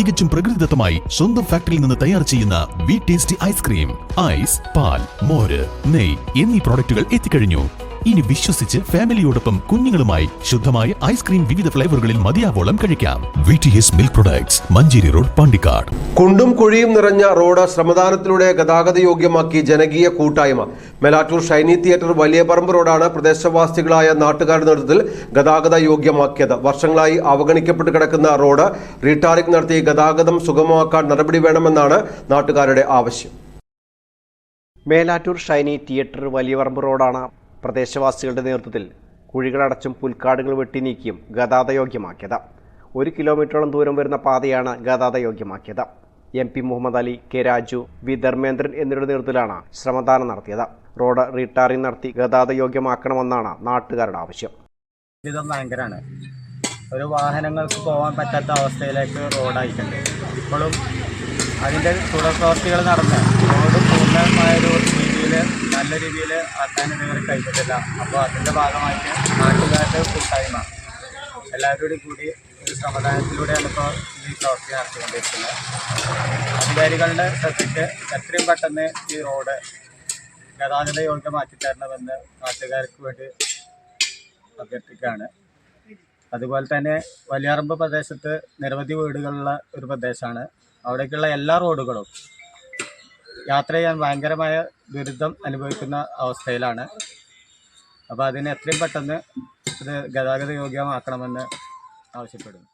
തികച്ചും പ്രകൃതിദത്തമായി സ്വന്തം ഫാക്ടറിയിൽ നിന്ന് തയ്യാർ ചെയ്യുന്ന വി ടേസ്റ്റി ഐസ്ക്രീം, ഐസ്, പാൽ, മോര്, നെയ് എന്നീ പ്രോഡക്റ്റുകൾ എത്തിക്കഴിഞ്ഞു. ഇനി വിശ്വസിച്ച് ഫാമിലിയോടൊപ്പം കുഞ്ഞുങ്ങളുമായി ശുദ്ധമായ ഐസ്ക്രീം വിവിധ ഫ്ലേവറുകളിൽ മതിയാവോളം കഴിക്കാം. VTS milk products, Manjeri road, Pandikkad. കുണ്ടും കുഴിയും നിറഞ്ഞ റോഡ് ശ്രമദാനത്തിലൂടെ ഗതാഗത യോഗ്യമാക്കി ജനകീയ കൂട്ടായ്മ. മേലാറ്റൂർ ഷൈനി തിയേറ്റർ വലിയ പറമ്പ് റോഡാണ് പ്രദേശവാസികളായ നാട്ടുകാരുടെ നേതൃത്വത്തിൽ ഗതാഗത യോഗ്യമാക്കിയത്. വർഷങ്ങളായി അവഗണിക്കപ്പെട്ട് കിടക്കുന്ന റോഡ് റീടാറിംഗ് നടത്തി ഗതാഗതം സുഗമമാക്കാൻ നടപടി വേണമെന്നാണ് നാട്ടുകാരുടെ ആവശ്യം. മേലാറ്റൂർ ഷൈനി തിയേറ്റർ വലിയ പറമ്പ് റോഡാണ് പ്രദേശവാസികളുടെ നേതൃത്വത്തിൽ കുഴികളടച്ചും പുൽക്കാടുകൾ വെട്ടി നീക്കിയും ഗതാഗതയോഗ്യമാക്കിയത്. 1 കിലോമീറ്ററോളം ദൂരം വരുന്ന പാതയാണ് ഗതാഗതയോഗ്യമാക്കിയത്. MP Muhammad Ali, K Raju, V Dharmendran എന്നിവരുടെ നേതൃത്വത്തിലാണ് ശ്രമദാനം നടത്തിയത്. റോഡ് റീടാറിംഗ് നടത്തി ഗതാഗതയോഗ്യമാക്കണമെന്നാണ് നാട്ടുകാരുടെ ആവശ്യം. ഇത് ഭയങ്കരമാണ്. ഒരു വാഹനങ്ങൾക്ക് പോകാൻ പറ്റാത്ത അവസ്ഥയിലേക്ക് റോഡായിട്ടുണ്ട്. ഇപ്പോഴും അതിൻ്റെ തുടർ പ്രവർത്തികൾ നടന്ന് റോഡ് പൂർണ്ണമായൊരു നല്ല രീതിയിൽ ആക്കാൻ ഇതുവരെ കഴിഞ്ഞിട്ടില്ല. അപ്പോൾ അതിൻ്റെ ഭാഗമായിട്ട് നാട്ടുകാരുടെ കൂട്ടായ്മ എല്ലാവരോടും കൂടി ഒരു ശ്രമദാനത്തിലൂടെയാണ് ഇപ്പോൾ ഈ പ്രവൃത്തി നടത്തിക്കൊണ്ടിരിക്കുന്നത്. അധികാരികളുടെ ശ്രദ്ധയ്ക്ക് എത്രയും പെട്ടെന്ന് ഈ റോഡ് ഗതാഗത യോഗ്യമാക്കി തരണമെന്ന് നാട്ടുകാർക്ക് വേണ്ടി അഭ്യർത്ഥിക്കുകയാണ്. അതുപോലെ തന്നെ വലിയറമ്പ് പ്രദേശത്ത് നിരവധി വീടുകളുള്ള ഒരു പ്രദേശമാണ്. അവിടേക്കുള്ള എല്ലാ റോഡുകളും യാത്ര ചെയ്യാൻ ഭയങ്കരമായ ദുരിതം അനുഭവിക്കുന്ന അവസ്ഥയിലാണ്. അപ്പോൾ അതിന് എത്രയും പെട്ടെന്ന് ഇത് ഗതാഗത യോഗ്യമാക്കണമെന്ന് ആവശ്യപ്പെടുന്നു.